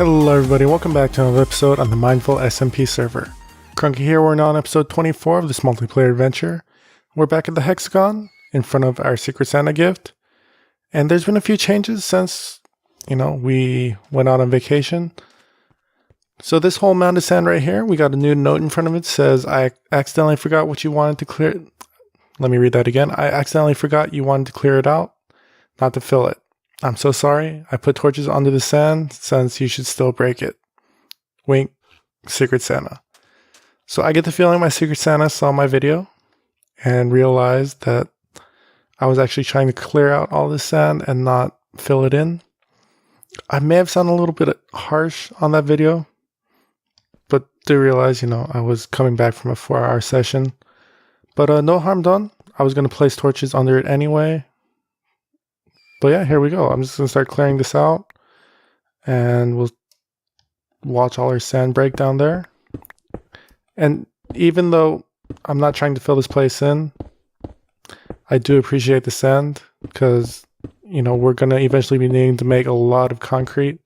Hello everybody, welcome back to another episode on the Mindful SMP server. Kruncky here, we're now on episode 24 of this multiplayer adventure. We're back at the Hexagon, in front of our Secret Santa gift. And there's been a few changes since, we went out on vacation. So this whole mound of sand right here, we got a new note in front of it. It says, I accidentally forgot what you wanted to clear. Let me read that again. I accidentally forgot you wanted to clear it out, not to fill it. I'm so sorry. I put torches under the sand since you should still break it. Wink, Secret Santa. So I get the feeling my Secret Santa saw my video and realized that I was actually trying to clear out all this sand and not fill it in. I may have sounded a little bit harsh on that video, but do realize, I was coming back from a 4-hour session. But no harm done. I was going to place torches under it anyway. But yeah, here we go. I'm just going to start clearing this out. And we'll watch all our sand break down there. And even though I'm not trying to fill this place in, I do appreciate the sand. Because, we're going to eventually be needing to make a lot of concrete.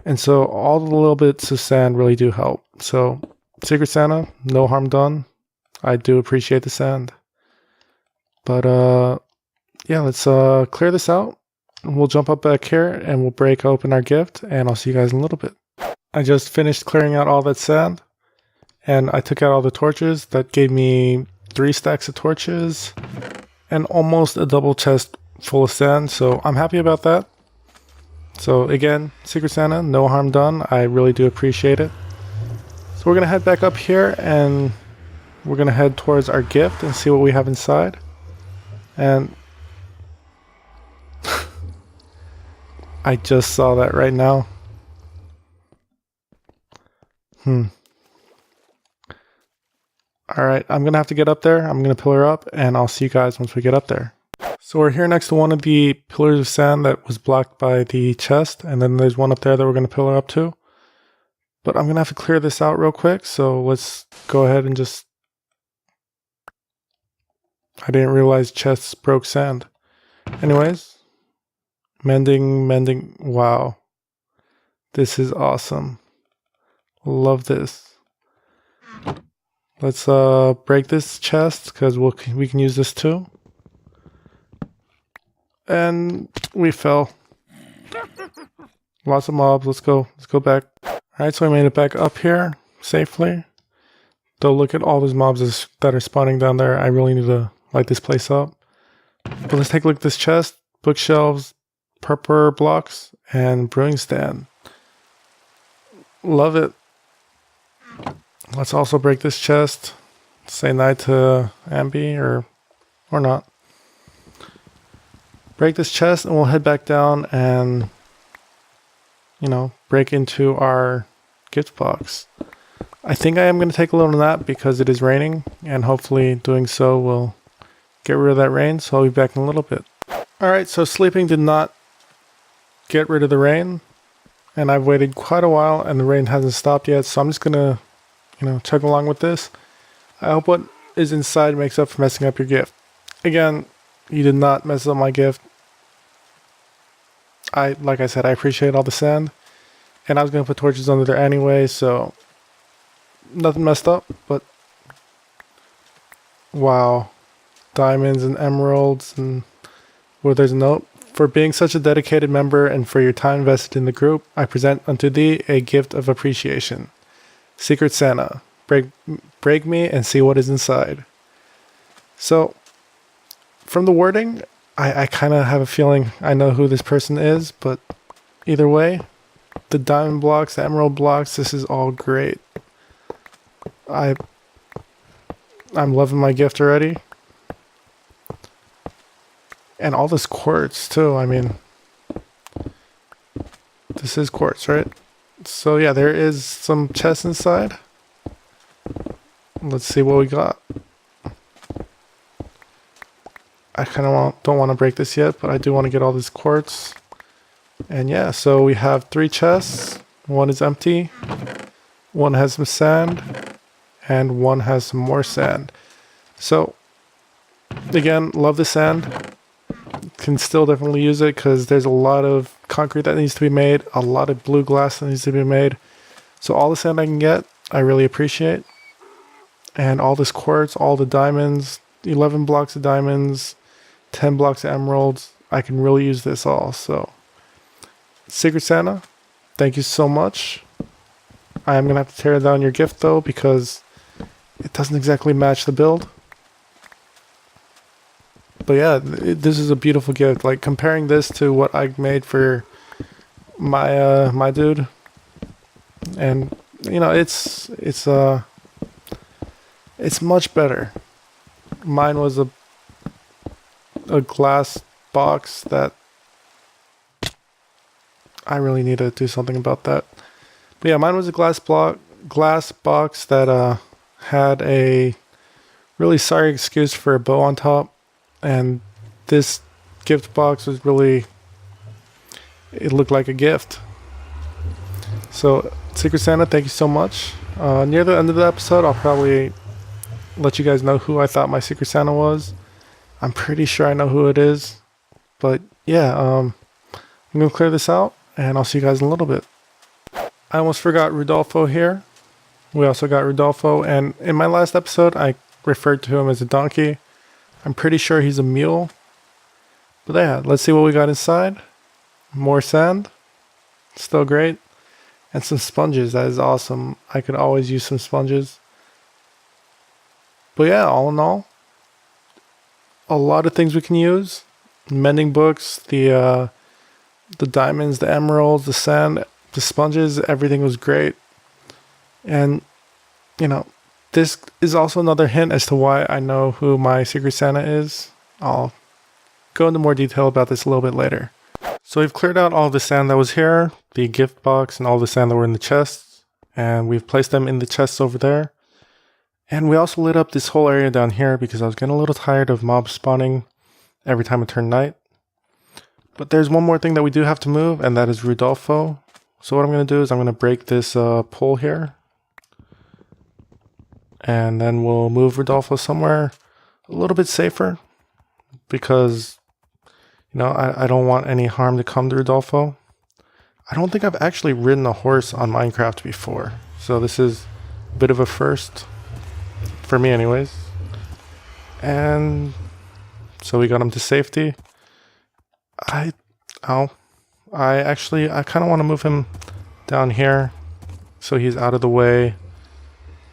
And so all the little bits of sand really do help. So, Secret Santa, no harm done. I do appreciate the sand. But, yeah, let's clear this out. We'll jump up back here and we'll break open our gift, and I'll see you guys in a little bit. I just finished clearing out all that sand, and I took out all the torches. That gave me 3 stacks of torches and almost a double chest full of sand, so I'm happy about that. So again, Secret Santa, no harm done. I really do appreciate it. So we're going to head back up here and we're going to head towards our gift and see what we have inside. And I just saw that right now. Alright, I'm going to have to get up there. I'm going to pillar up and I'll see you guys once we get up there. So we're here next to one of the pillars of sand that was blocked by the chest. And then there's one up there that we're going to pillar up to. But I'm going to have to clear this out real quick. So let's go ahead and just... I didn't realize chests broke sand. Anyways. Mending. Wow. This is awesome. Love this. Let's break this chest because we can use this too. And we fell. Lots of mobs. Let's go back. Alright, so we made it back up here safely. Though look at all those mobs that are spawning down there. I really need to light this place up. But let's take a look at this chest. Bookshelves, purple blocks, and brewing stand. Love it. Let's also break this chest. Say night to Ambi or not. Break this chest and we'll head back down and break into our gift box. I think I am going to take a little nap because it is raining, and hopefully doing so will get rid of that rain, so I'll be back in a little bit. Alright, so sleeping did not get rid of the rain, and I've waited quite a while and the rain hasn't stopped yet, so I'm just gonna chug along with this. I hope what is inside makes up for messing up your gift. Again, you did not mess up my gift. Like I said, I appreciate all the sand, and I was gonna put torches under there anyway, so nothing messed up. But wow, diamonds and emeralds, and there's a note. For being such a dedicated member and for your time invested in the group, I present unto thee a gift of appreciation. Secret Santa, break me and see what is inside. So, from the wording, I kind of have a feeling I know who this person is, but either way, the diamond blocks, the emerald blocks, this is all great. I'm loving my gift already. And all this quartz too, I mean, this is quartz, right? So yeah, there is some chests inside. Let's see what we got. I kind of don't want to break this yet, but I do want to get all this quartz. And yeah, so we have 3 chests. One is empty, one has some sand, and one has some more sand. So again, love the sand. Can still definitely use it because there's a lot of concrete that needs to be made, a lot of blue glass that needs to be made. So all the sand I can get, I really appreciate. And all this quartz, all the diamonds, 11 blocks of diamonds, 10 blocks of emeralds. I can really use this all. So, Secret Santa, thank you so much. I am going to have to tear down your gift though, because it doesn't exactly match the build. But yeah, this is a beautiful gift. Like, comparing this to what I made for my my dude, and you know, it's much better. Mine was a glass box that I really need to do something about that. But yeah, mine was a glass box that had a really sorry excuse for a bow on top, and this gift box was really, it looked like a gift. So Secret Santa, thank you so much. Near the end of the episode, I'll probably let you guys know who I thought my Secret Santa was. I'm pretty sure I know who it is. But yeah, I'm going to clear this out, and I'll see you guys in a little bit. I almost forgot Rudolfo here. We also got Rudolfo, and in my last episode, I referred to him as a donkey. I'm pretty sure he's a mule. But yeah, let's see what we got inside. More sand. Still great. And some sponges. That is awesome. I could always use some sponges. But yeah, all in all, a lot of things we can use. Mending books, the diamonds, the emeralds, the sand, the sponges, everything was great. And, you know, this is also another hint as to why I know who my Secret Santa is. I'll go into more detail about this a little bit later. So we've cleared out all the sand that was here, the gift box, and all the sand that were in the chests. And we've placed them in the chests over there. And we also lit up this whole area down here because I was getting a little tired of mobs spawning every time it turned night. But there's one more thing that we do have to move, and that is Rudolfo. So what I'm going to do is I'm going to break this pole here. And then we'll move Rudolfo somewhere a little bit safer. Because, you know, I don't want any harm to come to Rudolfo. I don't think I've actually ridden a horse on Minecraft before. So this is a bit of a first. For me anyways. And so we got him to safety. I kind of want to move him down here so he's out of the way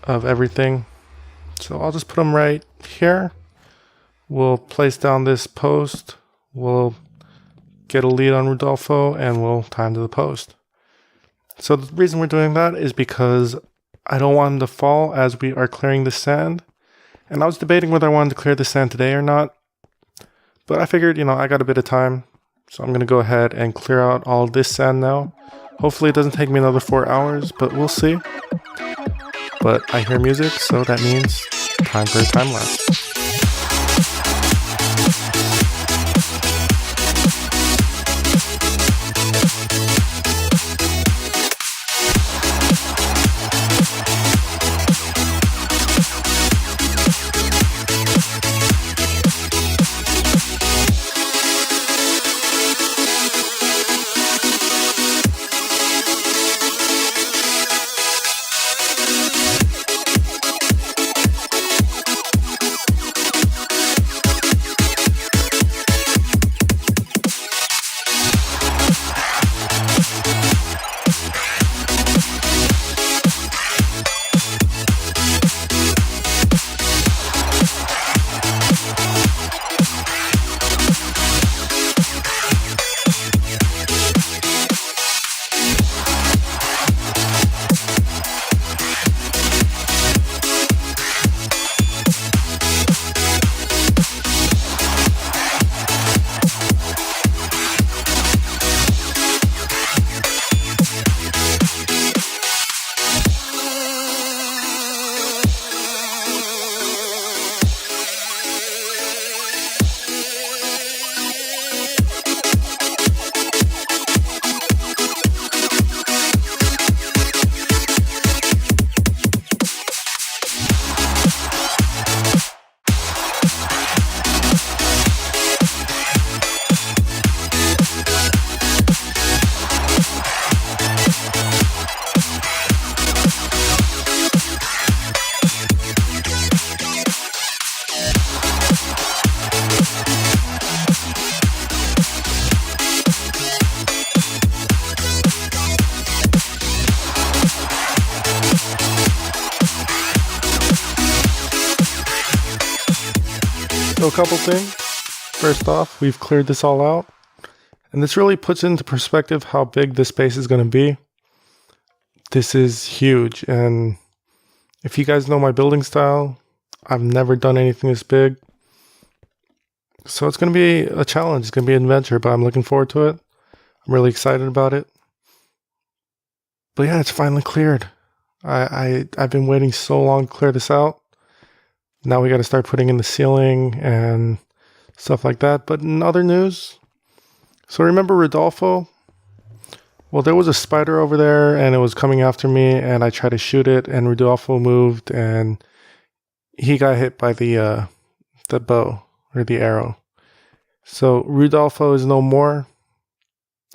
of everything. So I'll just put him right here. We'll place down this post. We'll get a lead on Rudolfo and we'll tie him to the post. So the reason we're doing that is because I don't want him to fall as we are clearing the sand. And I was debating whether I wanted to clear the sand today or not. But I figured, you know, I got a bit of time. So I'm going to go ahead and clear out all this sand now. Hopefully it doesn't take me another 4 hours, but we'll see. But I hear music, so that means time for a time lapse. a couple things. First off, we've cleared this all out. And this really puts into perspective how big this space is going to be. This is huge. And if you guys know my building style, I've never done anything this big. So it's going to be a challenge. It's going to be an adventure, but I'm looking forward to it. I'm really excited about it. But yeah, it's finally cleared. I've been waiting so long to clear this out. Now we got to start putting in the ceiling and stuff like that. But in other news, so remember Rudolfo? Well, there was a spider over there and it was coming after me and I tried to shoot it and Rudolfo moved and he got hit by the bow or the arrow. So Rudolfo is no more.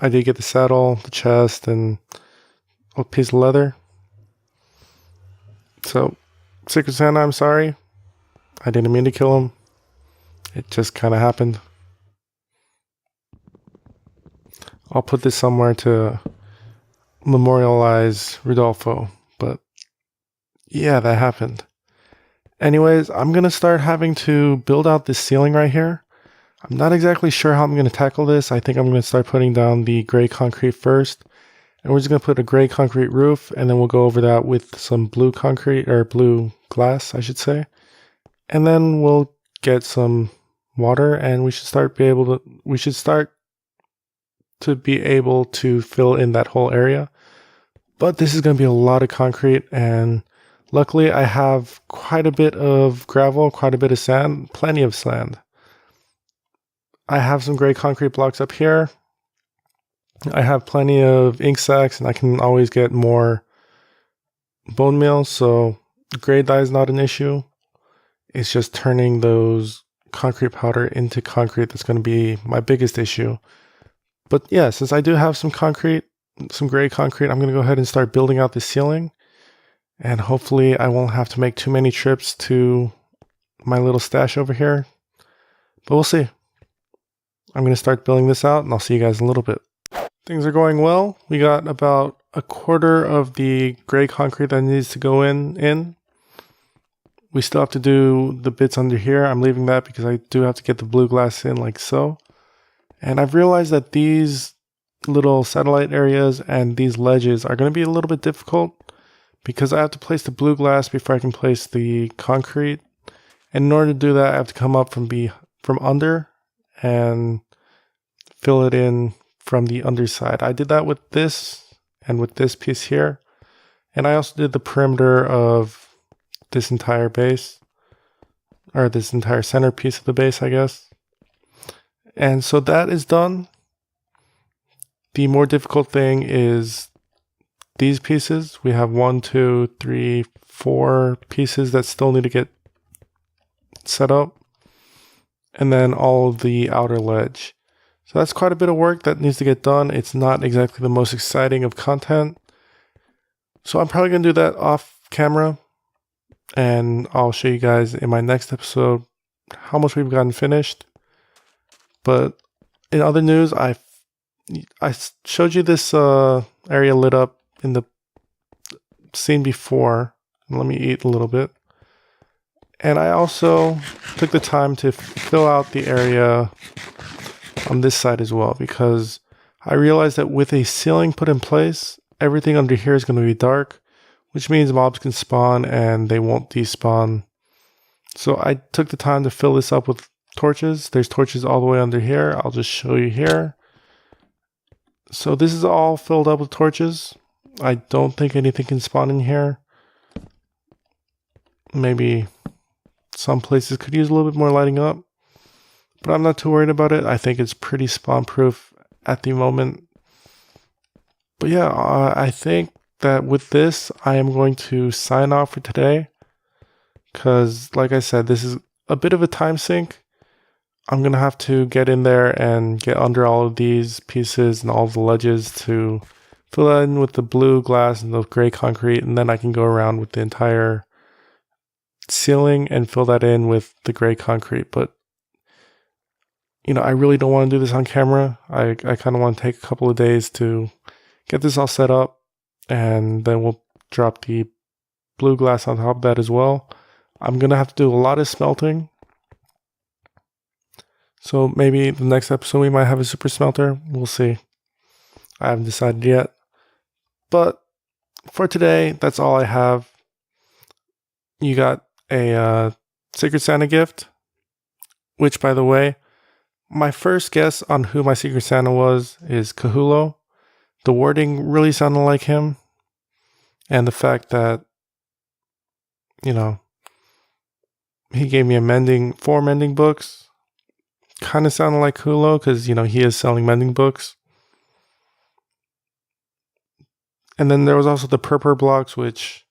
I did get the saddle, the chest, and a piece of leather. So, Secret Santa, I'm sorry. I didn't mean to kill him. It just kind of happened. I'll put this somewhere to memorialize Rudolfo. But yeah, that happened. Anyways, I'm going to start having to build out this ceiling right here. I'm not exactly sure how I'm going to tackle this. I think I'm going to start putting down the gray concrete first. And we're just going to put a gray concrete roof. And then we'll go over that with some blue concrete, or blue glass, I should say. And then we'll get some water and we should start to be able to fill in that whole area. But this is going to be a lot of concrete, and luckily I have quite a bit of gravel, quite a bit of sand, plenty of sand. I have some gray concrete blocks up here. I have plenty of ink sacs and I can always get more bone meal, so gray dye is not an issue. It's just turning those concrete powder into concrete that's going to be my biggest issue. But yeah, since I do have some concrete, some gray concrete, I'm going to go ahead and start building out the ceiling. And hopefully I won't have to make too many trips to my little stash over here. But we'll see. I'm going to start building this out and I'll see you guys in a little bit. Things are going well. We got about a quarter of the gray concrete that needs to go in. We still have to do the bits under here. I'm leaving that because I do have to get the blue glass in like so. And I've realized that these little satellite areas and these ledges are going to be a little bit difficult because I have to place the blue glass before I can place the concrete. And in order to do that, I have to come up from under and fill it in from the underside. I did that with this and with this piece here. And I also did the perimeter of this entire base, or this entire centerpiece of the base, I guess. And so that is done. The more difficult thing is these pieces. We have 1, 2, 3, 4 pieces that still need to get set up. And then all of the outer ledge. So that's quite a bit of work that needs to get done. It's not exactly the most exciting of content. So I'm probably going to do that off camera. And I'll show you guys in my next episode how much we've gotten finished. But in other news, I showed you this area lit up in the scene before. Let me eat a little bit. And I also took the time to fill out the area on this side as well, because I realized that with a ceiling put in place, everything under here is going to be dark, which means mobs can spawn and they won't despawn. So I took the time to fill this up with torches. There's torches all the way under here. I'll just show you here. So this is all filled up with torches. I don't think anything can spawn in here. Maybe some places could use a little bit more lighting up, but I'm not too worried about it. I think it's pretty spawn proof at the moment. But yeah, I think that with this, I am going to sign off for today. Because, like I said, this is a bit of a time sink. I'm going to have to get in there and get under all of these pieces and all the ledges to fill in with the blue glass and the gray concrete. And then I can go around with the entire ceiling and fill that in with the gray concrete. But, you know, I really don't want to do this on camera. I kind of want to take a couple of days to get this all set up. And then we'll drop the blue glass on top of that as well. I'm going to have to do a lot of smelting. So maybe the next episode we might have a super smelter. We'll see. I haven't decided yet. But for today, that's all I have. You got a Secret Santa gift, which, by the way, my first guess on who my Secret Santa was is Kahoolo. The wording really sounded like him. And the fact that, you know, he gave me 4 mending books. Kind of sounded like Kahoolo because, you know, he is selling mending books. And then there was also the purple blocks, which,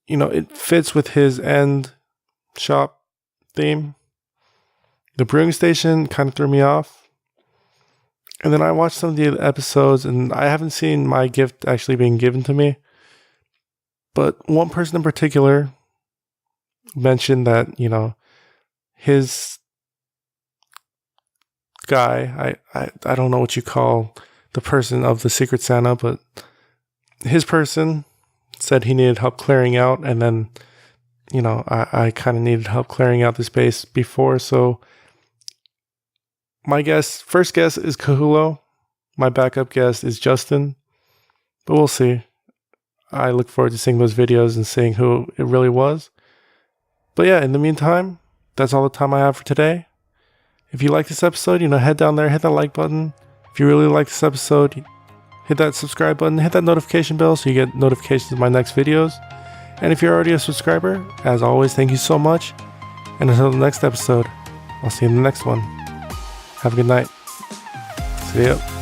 you know, it fits with his end shop theme. The brewing station kind of threw me off. And then I watched some of the episodes, and I haven't seen my gift actually being given to me. But one person in particular mentioned that, you know, his guy, I don't know what you call the person of the Secret Santa, but his person said he needed help clearing out, and then, you know, I kind of needed help clearing out the space before, so my first guess is Kahoolo. My backup guess is Justin, but we'll see. I look forward to seeing those videos and seeing who it really was. But yeah, in the meantime, that's all the time I have for today. If you like this episode, you know, head down there, hit that like button. If you really like this episode, hit that subscribe button, hit that notification bell so you get notifications of my next videos. And if you're already a subscriber, as always, thank you so much. And until the next episode, I'll see you in the next one. Have a good night. See ya.